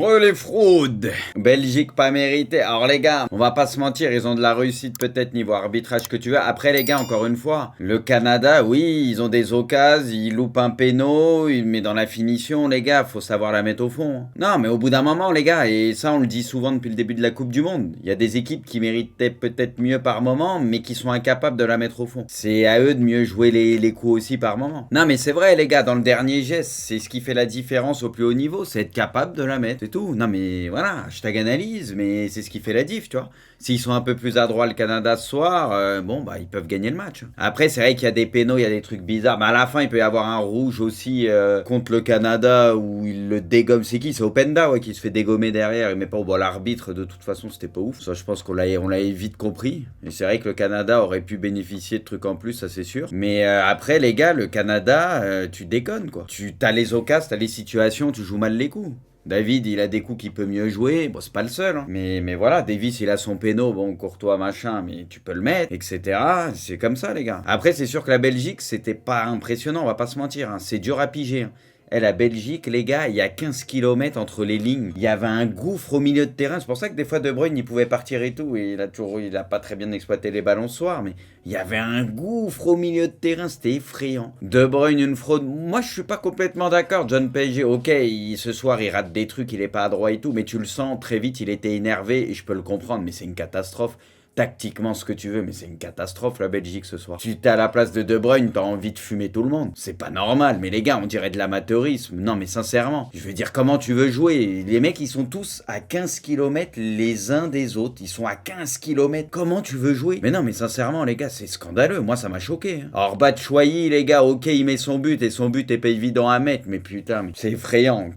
Oh les fraudes! Belgique pas mérité. Alors les gars, on va pas se mentir, ils ont de la réussite peut-être niveau arbitrage que tu veux. Après les gars, encore une fois, le Canada, oui, ils ont des occasions, ils loupent un péno, mais dans la finition, les gars, faut savoir la mettre au fond. Non, mais au bout d'un moment, les gars, et ça on le dit souvent depuis le début de la Coupe du Monde, il y a des équipes qui méritaient peut-être mieux par moment, mais qui sont incapables de la mettre au fond. C'est à eux de mieux jouer les coups aussi par moment. Non, mais c'est vrai les gars, dans le dernier geste, c'est ce qui fait la différence au plus haut niveau, c'est être capable de la mettre. C'est tout. Non mais voilà, hashtag analyse, mais c'est ce qui fait la diff, tu vois. S'ils sont un peu plus adroits le Canada ce soir, bon bah ils peuvent gagner le match. Après c'est vrai qu'il y a des pénaux, il y a des trucs bizarres, mais à la fin il peut y avoir un rouge aussi contre le Canada où il le dégomme. C'est qui? C'est Openda ouais, qui se fait dégommer derrière, mais pas au bon l'arbitre de toute façon c'était pas ouf. Ça je pense qu'on l'a vite compris. Et c'est vrai que le Canada aurait pu bénéficier de trucs en plus, ça c'est sûr. Mais après les gars, le Canada, tu déconnes quoi. Tu as les occasions, t'as les situations, tu joues mal les coups. David, il a des coups qu'il peut mieux jouer. Bon, c'est pas le seul. Hein. Mais voilà, Davis, il a son péno. Bon, Courtois, machin, mais tu peux le mettre, etc. C'est comme ça, les gars. Après, c'est sûr que la Belgique, c'était pas impressionnant, on va pas se mentir. Hein. C'est dur à piger. Hein. Et la Belgique, les gars, il y a 15 km entre les lignes. Il y avait un gouffre au milieu de terrain. C'est pour ça que des fois, De Bruyne, il pouvait partir et tout. Et il a pas très bien exploité les ballons ce soir. Mais il y avait un gouffre au milieu de terrain. C'était effrayant. De Bruyne, une fraude. Moi, je suis pas complètement d'accord. John PSG, ok, ce soir, il rate des trucs. Il est pas adroit et tout. Mais tu le sens, très vite, il était énervé. Et je peux le comprendre. Mais c'est une catastrophe. Tactiquement ce que tu veux, mais c'est une catastrophe la Belgique ce soir. Tu t'es à la place de Bruyne, t'as envie de fumer tout le monde. C'est pas normal, mais les gars, on dirait de l'amateurisme. Non mais sincèrement, je veux dire comment tu veux jouer. Les mecs ils sont tous à 15 km les uns des autres. Ils sont à 15 km. Comment tu veux jouer? Mais non mais sincèrement les gars, c'est scandaleux. Moi ça m'a choqué. Hein. Alors Batshuayi les gars, ok il met son but et son but est pas évident à mettre, mais putain, mais c'est effrayant.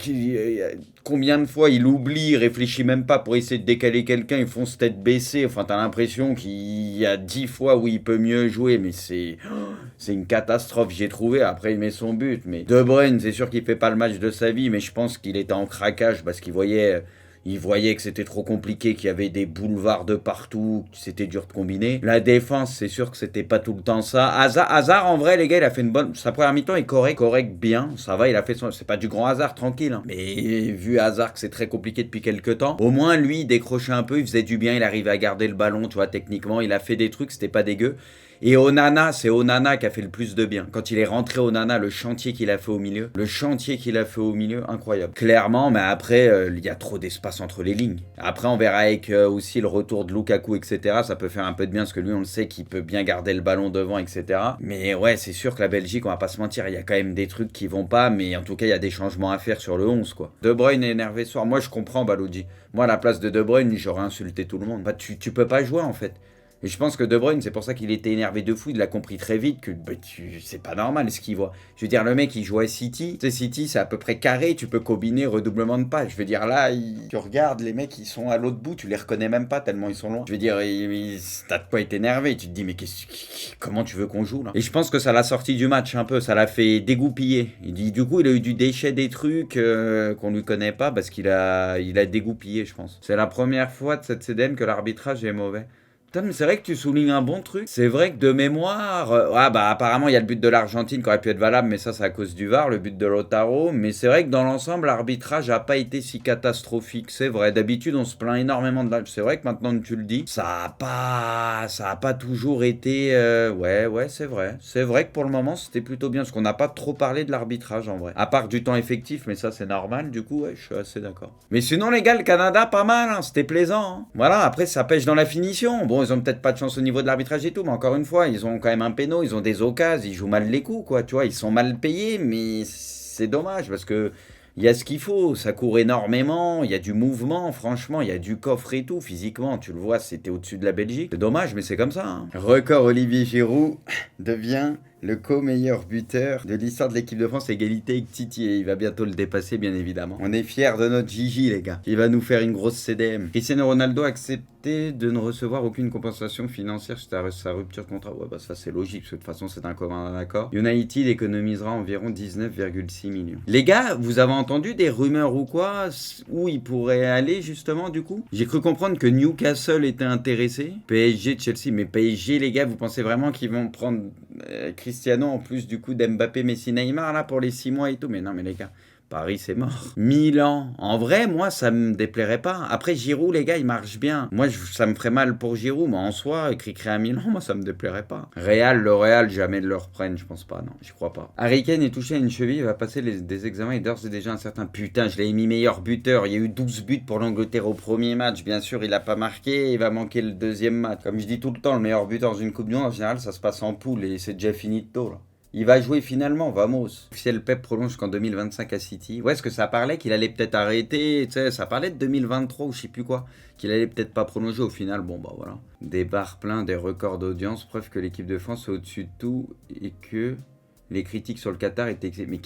Combien de fois il oublie, il réfléchit même pas pour essayer de décaler quelqu'un, ils font tête baissée. Enfin, t'as l'impression qu'il y a 10 fois où il peut mieux jouer, mais c'est une catastrophe, j'ai trouvé. Après, il met son but. Mais De Bruyne, c'est sûr qu'il fait pas le match de sa vie, mais je pense qu'il était en craquage parce qu'il voyait. Il voyait que c'était trop compliqué, qu'il y avait des boulevards de partout, que c'était dur de combiner. La défense, c'est sûr que c'était pas tout le temps ça. Hazard, en vrai, les gars, il a fait une bonne. Sa première mi-temps est correct, bien. Ça va, il a fait son. C'est pas du grand hasard, tranquille. Hein. Mais vu Hazard que c'est très compliqué depuis quelques temps, au moins lui, il décrochait un peu, il faisait du bien, il arrivait à garder le ballon, tu vois, techniquement, il a fait des trucs, c'était pas dégueu. Et Onana, c'est Onana qui a fait le plus de bien. Quand il est rentré Onana, le chantier qu'il a fait au milieu, incroyable. Clairement, mais après, il y a trop d'espace entre les lignes. Après, on verra avec aussi le retour de Lukaku, etc. Ça peut faire un peu de bien, parce que lui, on le sait qu'il peut bien garder le ballon devant, etc. Mais ouais, c'est sûr que la Belgique, on va pas se mentir, il y a quand même des trucs qui vont pas, mais en tout cas, il y a des changements à faire sur le 11, quoi. De Bruyne est énervé ce soir. Moi, je comprends Baloudji. Moi, à la place de Bruyne, j'aurais insulté tout le monde. Bah, tu peux pas jouer, en fait. Et je pense que De Bruyne, c'est pour ça qu'il était énervé de fou. Il a compris très vite que c'est pas normal ce qu'il voit. Je veux dire, le mec, il joue à City. Tu sais, City, c'est à peu près carré. Tu peux combiner redoublement de pas. Je veux dire, là, tu regardes, les mecs, ils sont à l'autre bout. Tu les reconnais même pas tellement ils sont loin. Je veux dire, t'as de quoi être énervé. Tu te dis, mais comment tu veux qu'on joue là? Et je pense que ça l'a sorti du match un peu. Ça l'a fait dégoupiller. Il dit, du coup, il a eu du déchet des trucs qu'on lui connaît pas parce qu'il il a dégoupillé, je pense. C'est la première fois de cette CDM que l'arbitrage est mauvais. Putain, mais c'est vrai que tu soulignes un bon truc. C'est vrai que de mémoire, ah bah apparemment il y a le but de l'Argentine qui aurait pu être valable, mais ça c'est à cause du VAR, le but de Lautaro. Mais c'est vrai que dans l'ensemble, l'arbitrage a pas été si catastrophique. C'est vrai. D'habitude, on se plaint énormément de là. C'est vrai que maintenant que tu le dis, ça a pas toujours été. Ouais, c'est vrai. C'est vrai que pour le moment, c'était plutôt bien, parce qu'on n'a pas trop parlé de l'arbitrage en vrai. À part du temps effectif, mais ça c'est normal. Du coup, ouais, je suis assez d'accord. Mais sinon, les gars, le Canada, pas mal. Hein, c'était plaisant. Hein. Voilà. Après, ça pêche dans la finition. Bon. Ils ont peut-être pas de chance au niveau de l'arbitrage et tout, mais encore une fois, ils ont quand même un péno, ils ont des occasions, ils jouent mal les coups, quoi, tu vois, ils sont mal payés, mais c'est dommage parce que il y a ce qu'il faut, ça court énormément, il y a du mouvement, franchement, il y a du coffre et tout, physiquement, tu le vois, c'était au-dessus de la Belgique. C'est dommage, mais c'est comme ça. Hein. Record Olivier Giroud devient le co-meilleur buteur de l'histoire de l'équipe de France, égalité avec Titi, et il va bientôt le dépasser, bien évidemment. On est fiers de notre Gigi, les gars. Il va nous faire une grosse CDM. Cristiano Ronaldo a accepté de ne recevoir aucune compensation financière suite à sa rupture de contrat. Ouais, bah ça c'est logique, parce que de toute façon c'est un commun accord. United économisera environ 19,6 millions. Les gars, vous avez entendu des rumeurs ou quoi, où il pourrait aller justement du coup? J'ai cru comprendre que Newcastle était intéressé, PSG, Chelsea, mais PSG, les gars, vous pensez vraiment qu'ils vont prendre Cristiano en plus du coup d'Mbappé, Messi, Neymar là pour les 6 mois et tout? Mais non, mais les gars, Paris, c'est mort. Milan. En vrai, moi, ça me déplairait pas. Après, Giroud, les gars, il marche bien. Moi, ça me ferait mal pour Giroud, mais en soi, Cricri à Milan, moi, ça me déplairait pas. Le Real, jamais de le reprenne, je pense pas, non, j'y crois pas. Harry Kane est touché à une cheville, il va passer des examens et d'ores et déjà un certain... Putain, je l'ai mis meilleur buteur. Il y a eu 12 buts pour l'Angleterre au premier match. Bien sûr, il a pas marqué, il va manquer le deuxième match. Comme je dis tout le temps, le meilleur buteur dans une Coupe du Monde, en général, ça se passe en poule et c'est déjà finito, là. Il va jouer finalement, vamos. Officiel Pep prolonge jusqu'en 2025 à City. Ouais, est-ce que ça parlait qu'il allait peut-être arrêter, tu sais, ça parlait de 2023 ou je sais plus quoi, qu'il allait peut-être pas prolonger au final, bon bah voilà. Des bars pleins, des records d'audience, preuve que l'équipe de France est au-dessus de tout et que les critiques sur le Qatar étaient... Mais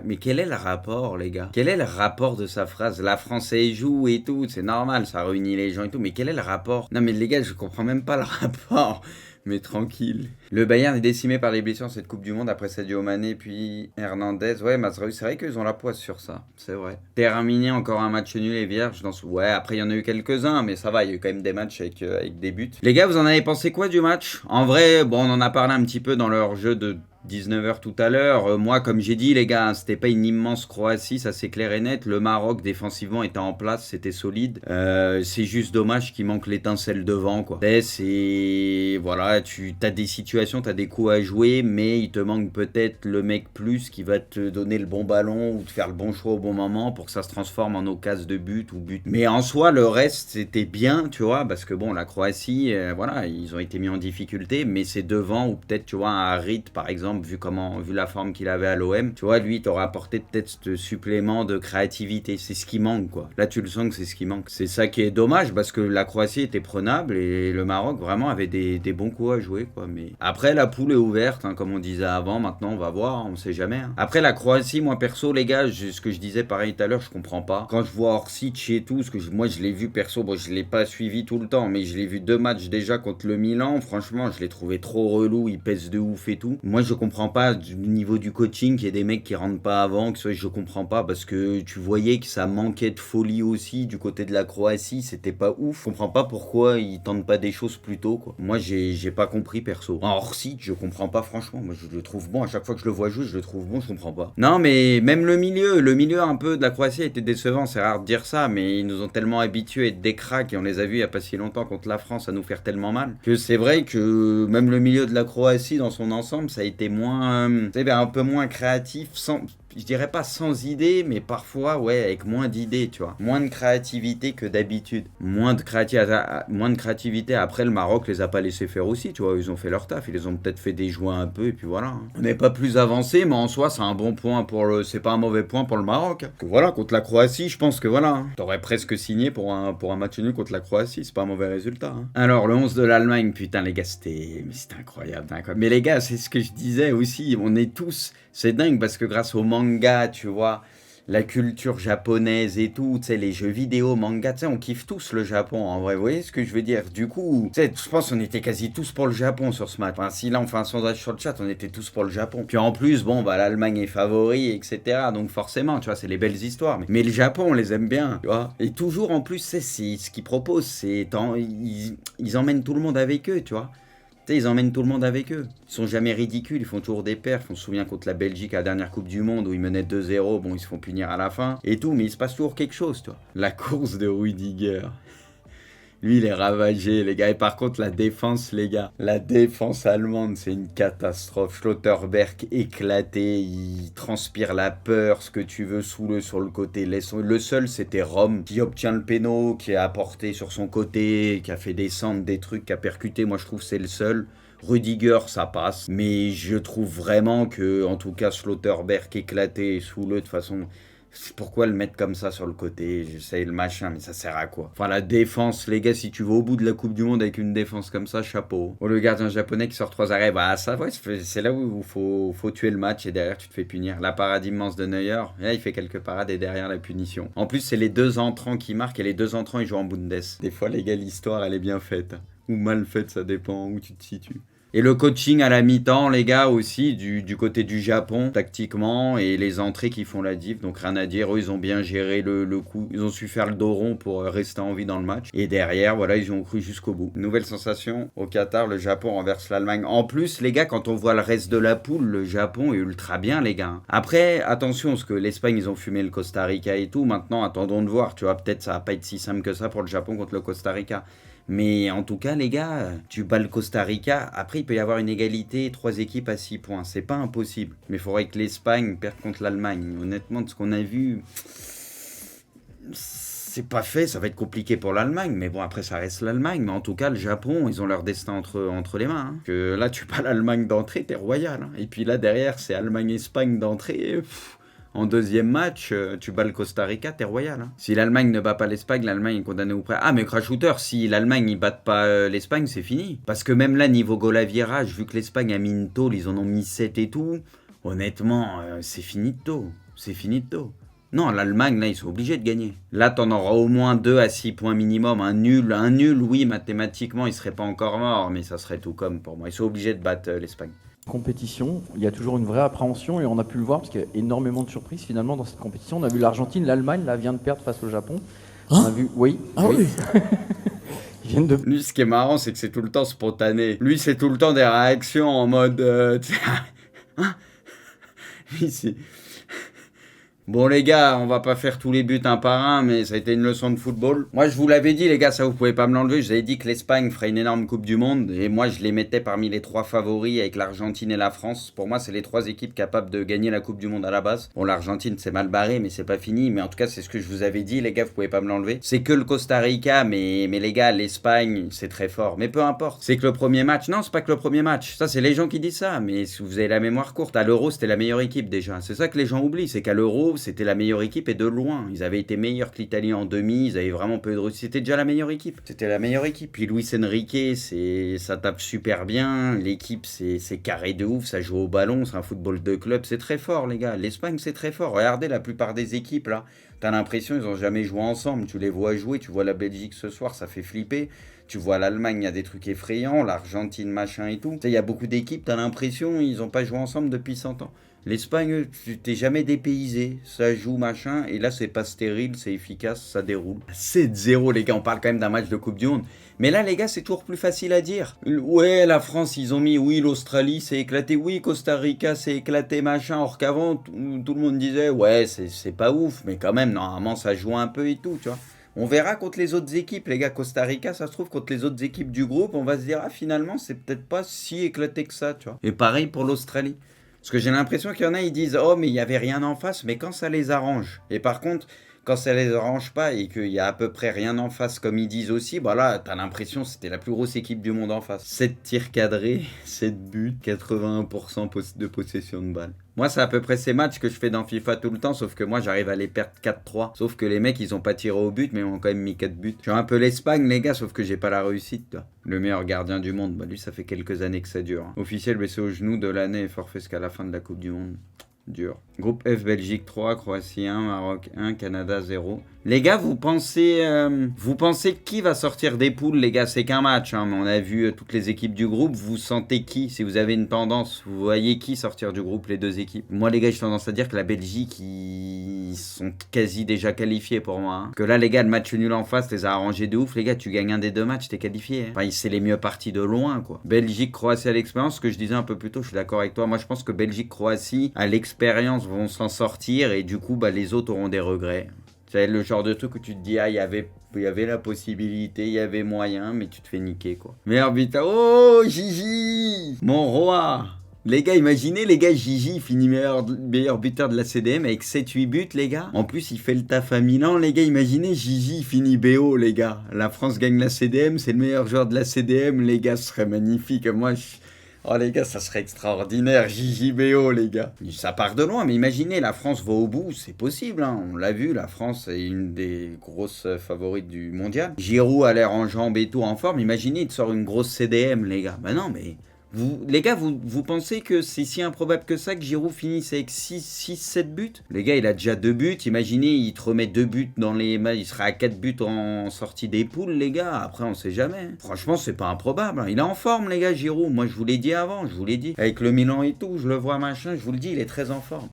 mais quel est le rapport, les gars? Quel est le rapport de sa phrase? La France joue et tout, c'est normal, ça réunit les gens et tout, mais quel est le rapport? Non mais les gars, je comprends même pas le rapport. Mais tranquille. Le Bayern est décimé par les blessures dans cette Coupe du Monde après Sadio Mané puis Hernandez. Ouais, Mazraoui, c'est vrai qu'ils ont la poisse sur ça. C'est vrai. Terminé, encore un match nul et vierge. Ouais, après il y en a eu quelques-uns, mais ça va, il y a eu quand même des matchs avec des buts. Les gars, vous en avez pensé quoi du match? En vrai, bon, on en a parlé un petit peu dans leur jeu de 19h tout à l'heure. Moi, comme j'ai dit, les gars, c'était pas une immense Croatie, ça c'est clair et net. Le Maroc, défensivement, était en place, c'était solide. C'est juste dommage qu'il manque l'étincelle devant, quoi. C'est... Voilà, tu as des situations, tu as des coups à jouer, mais il te manque peut-être le mec plus qui va te donner le bon ballon ou te faire le bon choix au bon moment pour que ça se transforme en occasion de but ou but. Mais en soi, le reste, c'était bien, tu vois, parce que bon, la Croatie, voilà, ils ont été mis en difficulté, mais c'est devant ou peut-être, tu vois, un Harit, par exemple, vu la forme qu'il avait à l'OM, tu vois, lui, il t'aurait apporté peut-être ce supplément de créativité. C'est ce qui manque, quoi. Là, tu le sens que c'est ce qui manque. C'est ça qui est dommage, parce que la Croatie était prenable et le Maroc, vraiment, avait des bons coups à jouer, quoi. Mais après, la poule est ouverte, hein, comme on disait avant. Maintenant, on va voir, on sait jamais. Hein. Après, la Croatie, moi, perso, les gars, ce que je disais pareil tout à l'heure, je comprends pas. Quand je vois Orsic et tout, moi, je l'ai vu perso, bon, je l'ai pas suivi tout le temps, mais je l'ai vu 2 matchs déjà contre le Milan. Franchement, je l'ai trouvé trop relou, il pèse de ouf et tout. Moi, je comprends pas du niveau du coaching, qu'il y ait des mecs qui rentrent pas avant, que je comprends pas, parce que tu voyais que ça manquait de folie aussi du côté de la Croatie, c'était pas ouf. Je comprends pas pourquoi ils tentent pas des choses plus tôt, quoi. Moi, j'ai pas compris perso. En Orsic, je comprends pas franchement. Moi, je le trouve bon. À chaque fois que je le vois jouer, je le trouve bon, je comprends pas. Non, mais même le milieu un peu de la Croatie a été décevant. C'est rare de dire ça, mais ils nous ont tellement habitués à être des cracks et on les a vus il y a pas si longtemps contre la France à nous faire tellement mal que c'est vrai que même le milieu de la Croatie dans son ensemble, ça a été moins, un peu moins créatif, je dirais pas sans idée, mais parfois, ouais, avec moins d'idées, tu vois. Moins de créativité que d'habitude. Moins de créativité. Après, le Maroc les a pas laissés faire aussi, tu vois. Ils ont fait leur taf. Ils les ont peut-être fait déjouer un peu, et puis voilà. Hein. On n'est pas plus avancé, mais en soi, c'est un bon point c'est pas un mauvais point pour le Maroc. Hein. Que voilà, contre la Croatie, je pense que voilà. Hein. T'aurais presque signé pour un match nul contre la Croatie. C'est pas un mauvais résultat. Hein. Alors, le 11 de l'Allemagne, putain, les gars, c'était incroyable. Mais les gars, c'est ce que je disais aussi. On est tous... C'est dingue parce que grâce au manga, tu vois, la culture japonaise et tout, tu sais, les jeux vidéo, manga, tu sais, on kiffe tous le Japon, en vrai, vous voyez ce que je veux dire? Du coup, tu sais, je pense qu'on était quasi tous pour le Japon sur ce match. Enfin, si là on fait un sondage sur le chat, on était tous pour le Japon. Puis en plus, bon, bah l'Allemagne est favori, etc. Donc forcément, tu vois, c'est les belles histoires. Mais le Japon, on les aime bien, tu vois. Et toujours, en plus, c'est ce qu'ils proposent, ils emmènent tout le monde avec eux, tu vois. Ils emmènent tout le monde avec eux. Ils sont jamais ridicules, ils font toujours des perfs. On se souvient contre la Belgique à la dernière Coupe du Monde où ils menaient 2-0, bon ils se font punir à la fin et tout, mais il se passe toujours quelque chose, toi. La course de Rudiger. Lui, il est ravagé, les gars. Et par contre, la défense, les gars. La défense allemande, c'est une catastrophe. Schlotterberg éclaté. Il transpire la peur, ce que tu veux, sous sur le côté. Le seul, c'était Rome, qui obtient le péno, qui a apporté sur son côté, qui a fait descendre des trucs, qui a percuté. Moi, je trouve que c'est le seul. Rudiger, ça passe. Mais je trouve vraiment que, en tout cas, Schlotterberg éclaté sous de toute façon... Pourquoi le mettre comme ça sur le côté? J'essaye le machin, mais ça sert à quoi? Enfin, la défense, les gars, si tu vas au bout de la Coupe du Monde avec une défense comme ça, chapeau. Oh, le gardien japonais qui sort 3 arrêts, bah ça, ouais, c'est là où il faut tuer le match et derrière tu te fais punir. La parade immense de Neuer, et là il fait quelques parades et derrière la punition. En plus, c'est les 2 entrants qui marquent et les 2 entrants ils jouent en Bundes. Des fois, les gars, l'histoire elle est bien faite. Ou mal faite, ça dépend où tu te situes. Et le coaching à la mi-temps, les gars, aussi, du côté du Japon, tactiquement, et les entrées qui font la diff. Donc rien à dire, eux, ils ont bien géré le coup. Ils ont su faire le dos rond pour rester en vie dans le match. Et derrière, voilà, ils ont cru jusqu'au bout. Nouvelle sensation, au Qatar, le Japon renverse l'Allemagne. En plus, les gars, quand on voit le reste de la poule, le Japon est ultra bien, les gars. Après, attention, parce que l'Espagne, ils ont fumé le Costa Rica et tout. Maintenant, attendons de voir. Tu vois, peut-être ça va pas être si simple que ça pour le Japon contre le Costa Rica. Mais en tout cas, les gars, tu bats le Costa Rica. Après, il peut y avoir une égalité, 3 équipes à 6 points. C'est pas impossible. Mais il faudrait que l'Espagne perde contre l'Allemagne. Honnêtement, de ce qu'on a vu, c'est pas fait. Ça va être compliqué pour l'Allemagne. Mais bon, après, ça reste l'Allemagne. Mais en tout cas, le Japon, ils ont leur destin entre les mains. Hein. Que là, tu bats l'Allemagne d'entrée, t'es royal. Hein. Et puis là, derrière, c'est Allemagne-Espagne d'entrée. En deuxième match, tu bats le Costa Rica, t'es royal. Hein. Si l'Allemagne ne bat pas l'Espagne, l'Allemagne est condamnée au prêt. Ah, mais crash shooter, si l'Allemagne ne batte pas l'Espagne, c'est fini. Parce que même là, niveau goal à virage, vu que l'Espagne a mis une tôle, ils en ont mis 7 et tout, honnêtement, c'est fini de tôt. C'est fini de tôt. Non, l'Allemagne, là, ils sont obligés de gagner. Là, t'en auras au moins 2 à 6 points minimum. Un nul, oui, mathématiquement, ils seraient pas encore morts, mais ça serait tout comme pour moi. Ils sont obligés de battre l'Espagne. Compétition, il y a toujours une vraie appréhension et on a pu le voir parce qu'il y a énormément de surprises finalement dans cette compétition. On a vu l'Argentine, l'Allemagne, là vient de perdre face au Japon. On a vu, oui. Ils viennent de... Lui, ce qui est marrant, c'est que c'est tout le temps spontané. Lui, c'est tout le temps des réactions en mode... Lui, c'est... Bon les gars, on va pas faire tous les buts un par un, mais ça a été une leçon de football. Moi je vous l'avais dit les gars, ça vous pouvez pas me l'enlever, je vous avais dit que l'Espagne ferait une énorme Coupe du Monde, et moi je les mettais parmi les 3 favoris avec l'Argentine et la France. Pour moi c'est les 3 équipes capables de gagner la Coupe du Monde à la base. Bon l'Argentine c'est mal barré, mais c'est pas fini, mais en tout cas c'est ce que je vous avais dit les gars, vous pouvez pas me l'enlever. C'est que le Costa Rica, mais les gars, l'Espagne c'est très fort, mais peu importe. C'est que le premier match, non c'est pas que le premier match, ça c'est les gens qui disent ça, mais si vous avez la mémoire courte, à l'Euro c'était la meilleure équipe déjà. C'est ça que les gens oublient, c'est qu'à l'Euro c'était la meilleure équipe et de loin. Ils avaient été meilleurs que l'Italie en demi, ils avaient vraiment peu de Russie. C'était déjà la meilleure équipe. C'était la meilleure équipe. Puis Luis Enrique, ça tape super bien. L'équipe, c'est carré de ouf, ça joue au ballon, c'est un football de club. C'est très fort, les gars. L'Espagne, c'est très fort. Regardez la plupart des équipes, là. T'as l'impression qu'ils n'ont jamais joué ensemble. Tu les vois jouer, tu vois la Belgique ce soir, ça fait flipper. Tu vois l'Allemagne, il y a des trucs effrayants. L'Argentine, machin et tout. Il y a beaucoup d'équipes, t'as l'impression ils n'ont pas joué ensemble depuis 100 ans. L'Espagne, tu t'es jamais dépaysé, ça joue machin, et là c'est pas stérile, c'est efficace, ça déroule. 7-0 les gars, on parle quand même d'un match de Coupe du Monde. Mais là les gars, c'est toujours plus facile à dire. Ouais, la France, ils ont mis, oui, l'Australie s'est éclaté, oui, Costa Rica s'est éclaté, machin, or qu'avant, tout le monde disait, ouais, c'est pas ouf, mais quand même, normalement ça joue un peu et tout, tu vois. On verra contre les autres équipes, les gars. Costa Rica, ça se trouve, contre les autres équipes du groupe, on va se dire, ah, finalement, c'est peut-être pas si éclaté que ça, tu vois. Et pareil pour l'Australie. Parce que j'ai l'impression qu'il y en a, ils disent, oh, mais il n'y avait rien en face, mais quand ça les arrange. Et par contre, quand ça les arrange pas et qu'il y a à peu près rien en face, comme ils disent aussi, bah là, t'as l'impression que c'était la plus grosse équipe du monde en face. 7 tirs cadrés, 7 buts, 81% de possession de balle. Moi, c'est à peu près ces matchs que je fais dans FIFA tout le temps, sauf que moi, j'arrive à les perdre 4-3. Sauf que les mecs, ils ont pas tiré au but, mais ils ont quand même mis 4 buts. Je suis un peu l'Espagne, les gars, sauf que j'ai pas la réussite, toi. Le meilleur gardien du monde, bah lui, ça fait quelques années que ça dure. Hein. Officiel blessé au genou de l'année, forfait jusqu'à la fin de la Coupe du Monde. Dur. Groupe F, Belgique 3, Croatie 1, Maroc 1, Canada 0. Les gars, vous pensez qui va sortir des poules, les gars? C'est qu'un match, hein, mais on a vu toutes les équipes du groupe. Vous sentez qui? Si vous avez une tendance, vous voyez qui sortir du groupe, les 2 équipes? Moi, les gars, j'ai tendance à dire que la Belgique, ils sont quasi déjà qualifiés pour moi. Hein. Que là, les gars, le match nul en face les a arrangés de ouf. Les gars, tu gagnes un des 2 matchs, t'es qualifié. Hein. Enfin, c'est les mieux partis de loin, quoi. Belgique, Croatie à l'expérience, ce que je disais un peu plus tôt, je suis d'accord avec toi. Moi, je pense que Belgique, Croatie, à l'expérience, vont s'en sortir et du coup, bah, les autres auront des regrets. C'est le genre de truc où tu te dis, ah, il y avait la possibilité, il y avait moyen, mais tu te fais niquer, quoi. Meilleur buteur, oh, Gigi, mon roi. Les gars, imaginez, les gars, Gigi finit meilleur buteur de la CDM avec 7-8 buts, les gars. En plus, il fait le taf à Milan, les gars. Imaginez, Gigi finit BO, les gars. La France gagne la CDM, c'est le meilleur joueur de la CDM, les gars, ce serait magnifique. Moi, oh les gars, ça serait extraordinaire, JJBO les gars. Ça part de loin, mais imaginez, la France va au bout, c'est possible, hein. On l'a vu, la France est une des grosses favorites du mondial. Giroud a l'air en jambes et tout, en forme, imaginez, il te sort une grosse CDM les gars. Bah non, mais Les gars, vous pensez que c'est si improbable que ça que Giroud finisse avec 7 buts? Les gars, il a déjà 2 buts. Imaginez, il te remet 2 buts dans les matchs. Il sera à 4 buts en sortie des poules, les gars. Après, on sait jamais. Franchement, c'est pas improbable. Il est en forme, les gars, Giroud. Moi, je vous l'ai dit avant. Je vous l'ai dit. Avec le Milan et tout, je le vois machin. Je vous le dis, il est très en forme.